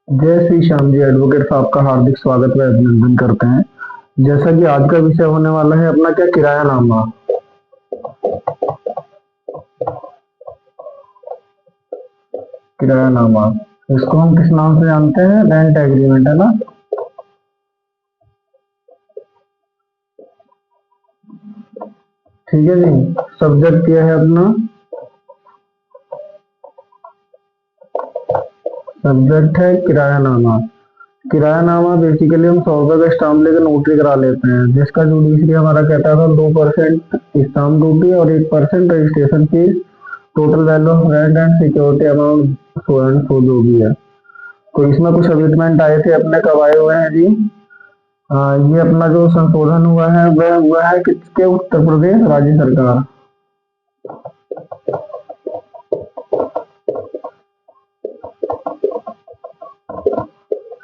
जय श्री श्याम जी एडवोकेट साहब का हार्दिक स्वागत व अभिनंदन करते हैं। जैसा कि आज का विषय होने वाला है अपना क्या किरायानामा। किरायानामा इसको हम किस नाम से जानते हैं? रेंट एग्रीमेंट, है ना। ठीक है जी। सब्जेक्ट क्या है अपना? सब्जेक्ट है किरायानामा। किरायानामा बेसिकली हम 100 रुपए का स्टाम्प लेकर नोटरी करा लेते हैं, जिसका जुडिशरी हमारा कहता था 2% स्टाम्प ड्यूटी और 1% registration fees. Total value of rent and security amount so and so जो भी है। तो इसमें कुछ अमेंडमेंट आए थे अपने, कब आए हुए हैं जी? ये अपना जो संशोधन हुआ है वह हुआ है किसके? उत्तर प्रदेश राज्य सरकार।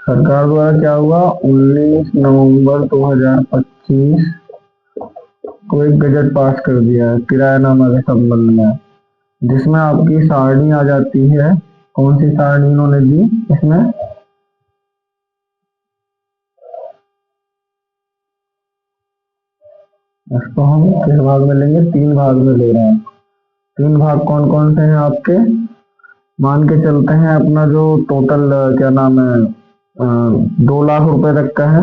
सरकार द्वारा क्या हुआ? 19 नवंबर 2025 को एक गजट पास कर दिया है किरायानामा के संबंध में, जिसमें आपकी सारणी आ जाती है। कौन सी सारणी इन्होंने दी इसमें? इसको हम किस भाग में लेंगे? 3 भाग में ले रहे हैं। 3 भाग कौन कौन से हैं आपके? मान के चलते हैं अपना जो टोटल क्या नाम है 2 लाख रुपए तक का है।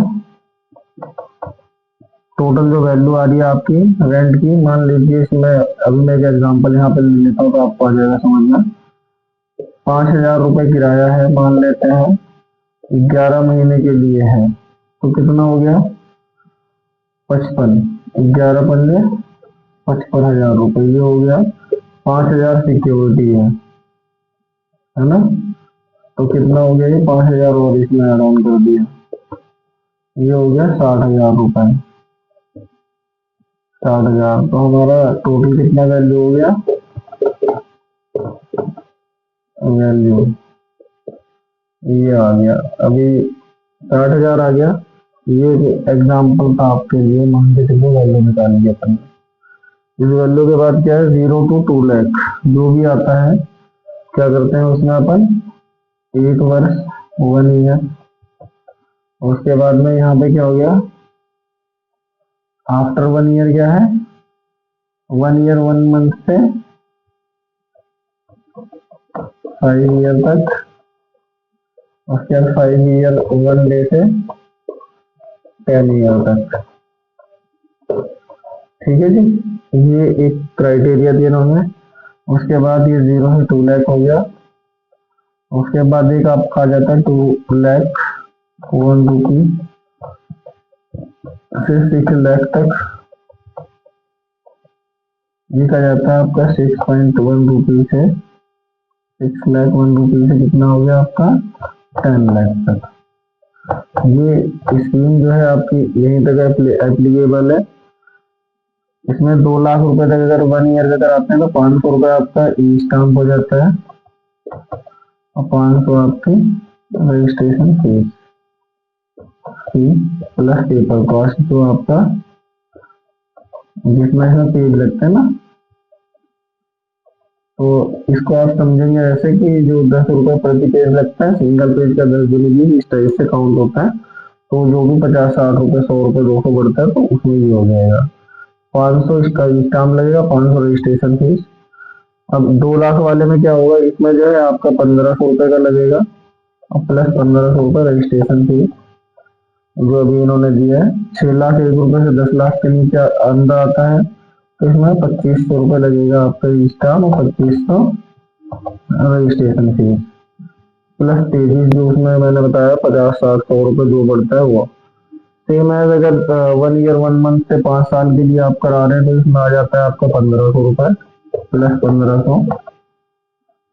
टोटल जो वैल्यू आ रही है आपकी रेंट की, मान लीजिए इसमें अभी मैं एक एग्जांपल यहाँ पे ले लेता हूँ तो आपको आ जाएगा समझ में। 5,000 रुपए किराया है मान लेते हैं, 11 महीने के लिए है, तो कितना हो गया? 55। 11 55,000 रुपए ये हो गया। 5,000 सिक्योरिटी है ना। तो कितना हो गया ये? 5,000 और इसमें ऐड ऑन कर दिया, ये हो गया 60,000 रुपए। 60,000 तो हमारा टोटल कितना वैल्यू हो गया? वैल्यू ये आ गया अभी 60,000 आ गया। ये एग्जाम्पल था आपके लिए, मान के चलिए वैल्यू निकालेंगे अपन। इस वैल्यू के बाद क्या है? 0 to 2 लाख जो भी आता है क्या करते हैं उसमें अपन 1 वर्ष 1 ईयर। उसके बाद में यहाँ पे क्या हो गया? आफ्टर 1 ईयर क्या है? 1 ईयर 1 मंथ से 5 ईयर तक। उसके बाद 5 ईयर 1 डे से 10 ईयर तक। ठीक है जी, ये एक क्राइटेरिया दिया उन्होंने। उसके बाद ये 0 से 2 लाख हो गया। उसके बाद एक आपका आ जाता है 2,01 रुपी से 6 लाख तक। ये कहा जाता है आपका 6.1 रुपी से 6,01 रुपी से कितना हो गया आपका? 10 लाख तक। ये स्कीम जो है आपकी यहीं तक एप्लीकेबल है। इसमें 2 लाख रुपए तक अगर 1 ईयर का कराते हैं तो 500 रुपए आपका ई स्टाम्प हो जाता है और 500 आपकी registration fees plus paper cost जो आपका जिसमें इसमें पेज लगते हैं ना। तो इसको आप समझेंगे ऐसे कि जो 10 रुपए प्रति पेज लगता है, सिंगल पेज का 10 इस टाइप से काउंट होता है। तो जो भी 50 60 रुपए 100 रुपए 200 बढ़ता है तो उसमें भी हो जाएगा। 500 इसका स्टाम्प लगेगा, 500 रजिस्ट्रेशन फीस। अब 2 लाख वाले में क्या होगा? इसमें जो है आपका 1,500 रुपए का लगेगा और प्लस 1,500 रुपए रजिस्ट्रेशन फीस जो अभी इन्होंने दिया है। 6,01 रुपए से 10 लाख के नीचे अंदर आता है तो इसमें 2,500 रुपए लगेगा आपका स्टाम्प और 2,500 रजिस्ट्रेशन फीस प्लस पेजेस जो उसमें मैंने बताया 50 60 100 रुपए जो बढ़ता है वो। सेम है अगर 1 ईयर 1 मंथ से 5 साल के लिए आप करा रहे हैं तो इसमें आ जाता है आपका 1,500 रुपए plus 1,500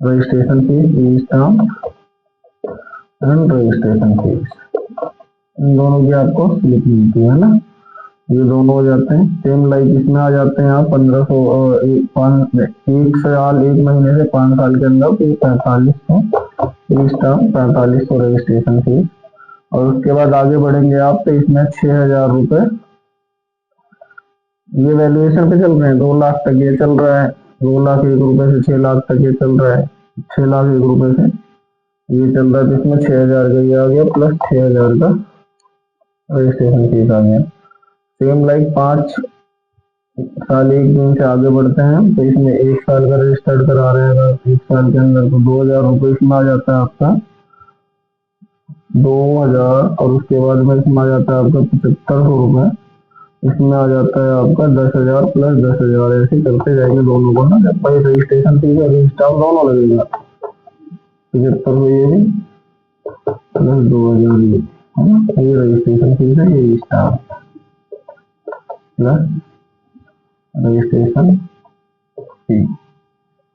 registration fees e stamp and registration fees. इन दोनों की आपको स्लिप मिलती है ना। ये दोनों हो जाते हैं सेम। लाइक इसमें आ जाते हैं आप 1,500 एक साल 1 महीने से 5 साल के अंदर तो 4500 ई स्टाम्प 4500 रजिस्ट्रेशन फीस। और उसके बाद आगे बढ़ेंगे आप तो इसमें 6,000 रुपए ये वैल्यूएशन पे चल रहे हैं। 2 लाख तक ये चल रहा है, 2,01 रुपए से 6 लाख तक ये चल रहा है। 6,01 रुपए से ये चल रहा है जिसमें 6,000 का ये आ गया प्लस 6,000 का रजिस्ट्रेशन फीस आ गया। सेम लाइक 5 साल 1 दिन से आगे बढ़ते हैं तो इसमें 1 साल का रजिस्टर्ड करा रहे हैं अगर 1 साल के अंदर तो 2,000 रुपये इसमें आ जाता है आपका 2,000, और उसके बाद में इसमें आ जाता है आपका 7,500 रुपये। इसमें आ जाता है आपका 10,000 प्लस 10,000, ऐसे करते जाएंगे दोनों को ना। जब भाई रजिस्ट्रेशन फीस और रजिस्ट्रार दोनों लगेगा 75 ये भी प्लस 2,000 ये है ना। ये रजिस्ट्रेशन फीस है, ये रजिस्ट्रार प्लस रजिस्ट्रेशन फीस।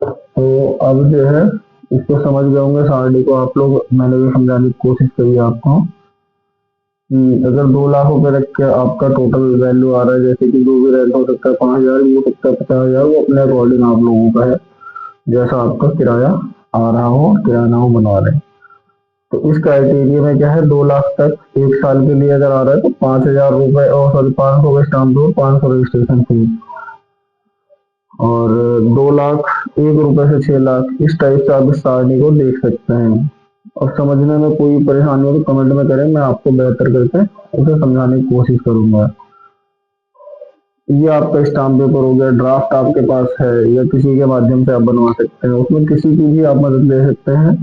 तो अब जो है इसको समझ गए होंगे सारणी को आप लोग। मैंने भी समझाने की कोशिश करी आपको कि अगर 2 लाख रुपए रख के आपका टोटल वैल्यू आ रहा है, जैसे कि जो भी रेंट हो सकता है 5,000 भी हो सकता है 50,000, वो अपने अकॉर्डिंग आप लोगों का है, जैसा आपका किराया आ रहा हो किराया हो बनवा लें। तो इस क्राइटेरिया में क्या है 2 लाख तक 1 साल के लिए अगर आ रहा है तो 5,000 रुपए और सॉरी 500 का स्टाम्प ड्यूटी, 500 रजिस्ट्रेशन फीस, और 2 लाख 1 रुपए से 6 लाख, इस टाइप से आप इस सारणी को देख सकते हैं। और समझने में कोई परेशानी हो तो कमेंट में करें, मैं आपको बेहतर करके उसे समझाने की कोशिश करूंगा। ये आपका स्टाम्प पेपर हो गया, ड्राफ्ट आपके पास है या किसी के माध्यम से आप बनवा सकते हैं, उसमें किसी की भी आप मदद ले सकते हैं।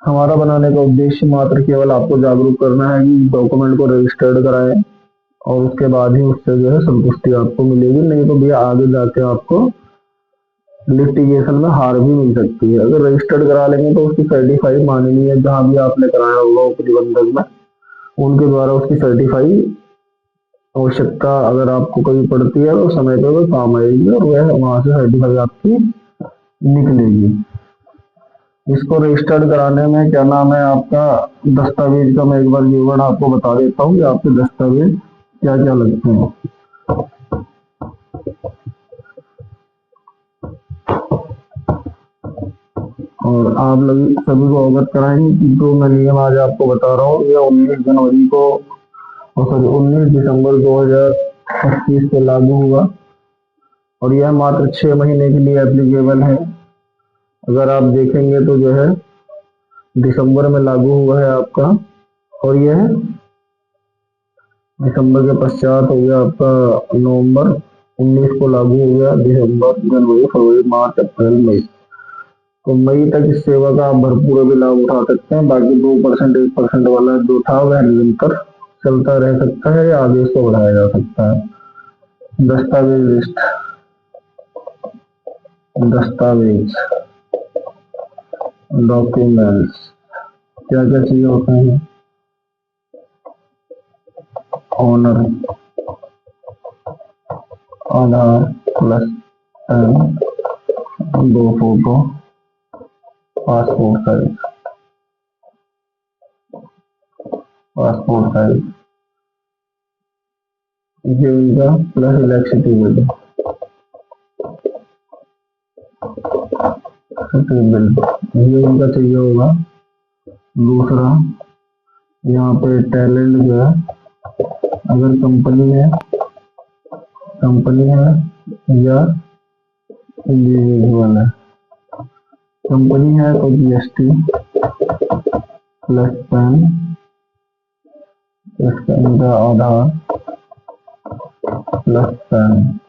हमारा बनाने का उद्देश्य मात्र केवल आपको जागरूक करना है कि डॉक्यूमेंट को रजिस्टर्ड कराएं, और उसके बाद ही उससे जो है संतुष्टि आपको मिलेगी, नहीं तो भैया आगे जाके आपको लिटिगेशन में हार भी मिल सकती है। अगर रजिस्टर्ड करा लेंगे तो उसकी सर्टिफाई माननी है, जहां भी आपने कराया होगा प्रतिबंधक में उनके द्वारा उसकी सर्टिफाई आवश्यकता अगर आपको कभी पड़ती है तो समय पे वो काम आएगी और वह वहां से सर्टिफाई आपकी निकलेगी। इसको रजिस्टर्ड कराने में क्या नाम है आपका दस्तावेज का मैं एक बार विवरण आपको बता देता हूँ कि आपके दस्तावेज क्या क्या लगते हैं। और आप लोग सभी को अवगत कराएंगे कि जो मैं नियम आज आपको बता रहा हूँ ये 19 जनवरी को सॉरी 19 दिसंबर 2025 को लागू हुआ, और यह मात्र 6 महीने के लिए एप्लीकेबल है। अगर आप देखेंगे तो जो है दिसंबर में लागू हुआ है आपका, और यह दिसंबर के पश्चात हो गया आपका नवंबर 19 को लागू हो गया, दिसंबर जनवरी फरवरी मार्च अप्रैल मई, तो मई तक इस सेवा का आप भरपूर भी लाभ उठा सकते हैं। बाकी 2% 1% वाला जो था वह निरंतर चलता रह सकता है या आगे इसको बढ़ाया जा सकता है। दस्तावेज लिस्ट, दस्तावेज डॉक्यूमेंट्स क्या क्या चीजें होते हैं। Owner Aadhaar plus PAN, 2 photo, passport size, passport size, ये उनका प्लस इलेक्ट्रिसिटी बिल, ये उनका चाहिए होगा। दूसरा यहाँ पे टैलेंट जो है, अगर कंपनी है या इंडिविजुअल है। कंपनी है तो जीएसटी प्लस पैन, इसका इनका आधार प्लस पैन।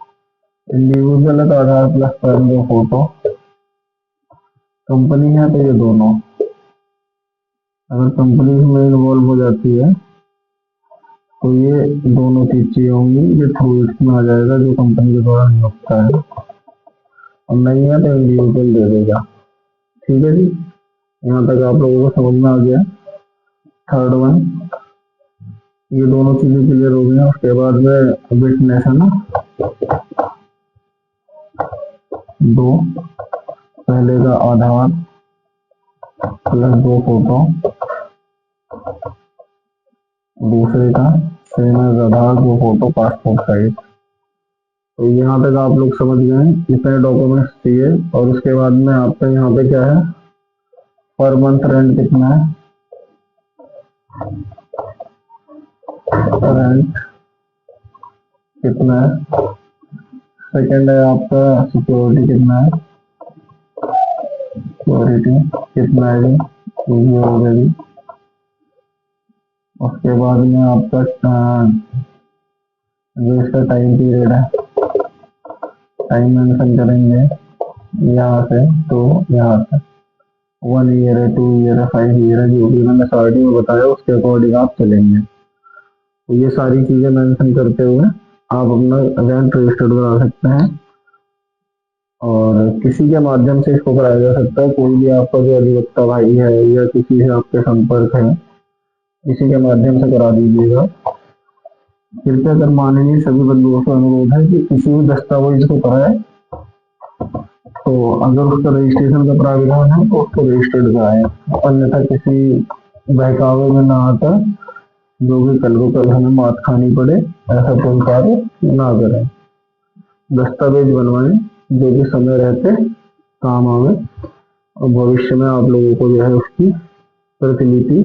इंडिविजुअल है तो आधार प्लस पैन 2 फोटो। कंपनी है तो ये दोनों। अगर कंपनी में इन्वॉल्व हो जाती है तो ये दोनों चीज चाहिए होंगी, ये थ्रू में आ जाएगा जो कंपनी के द्वारा नियुक्त है, और नहीं है तो इंडिविजुअल दे देगा। ठीक है जी, यहाँ तक आप लोगों को समझ में आ गया। थर्ड वन, ये दोनों चीजें क्लियर हो गई। उसके बाद में विटनेस है ना, 2, पहले का आधार प्लस 2 फोटो, दूसरे का सेम एज आधार 2 फोटो, पासपोर्ट साइज। तो यहाँ तक आप लोग समझ गए कितने डॉक्यूमेंट्स चाहिए। और उसके बाद में आपका यहाँ पे क्या है, पर मंथ रेंट कितना है, रेंट कितना है। सेकंड है आपका सिक्योरिटी कितना है, सिक्योरिटी कितना है जी, ये हो गया जी। उसके बाद में आपका जो इसका टाइम पीरियड है, टाइम मेंशन करेंगे यहाँ से, तो यहाँ से 1 ईयर है, 2 ईयर है, 5 ईयर है, जो भी मैंने स्टार्टिंग में बताया उसके अकॉर्डिंग आप चलेंगे। तो ये सारी चीजें मेंशन करते हुए आप अपना रेंट रजिस्टर्ड करा सकते हैं, और किसी के माध्यम से इसको कराया जा सकता है। कोई भी आपका जो अधिवक्ता भाई है या किसी से आपके संपर्क है, किसी के माध्यम से करा दीजिएगा। कृपया कर माननीय सभी बंधुओं से अनुरोध है कि किसी भी दस्तावेज को कराए तो अगर उसका रजिस्ट्रेशन का प्राविधान है तो उसको रजिस्टर्ड कराएं, अन्यथा किसी बहकावे में ना आकर जो कि कल को कल हमें मात खानी पड़े, ऐसा कोई कार्य ना करें। दस्तावेज बनवाएं जो कि समय रहते काम आवे और भविष्य में आप लोगों को जो है उसकी प्रतिलिपि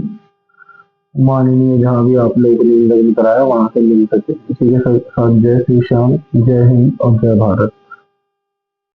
माननीय जहाँ भी आप लोगों ने इंटरव्यू कराया वहां से मिल सके। इसी के साथ जय श्री श्याम, जय हिंद और जय भारत।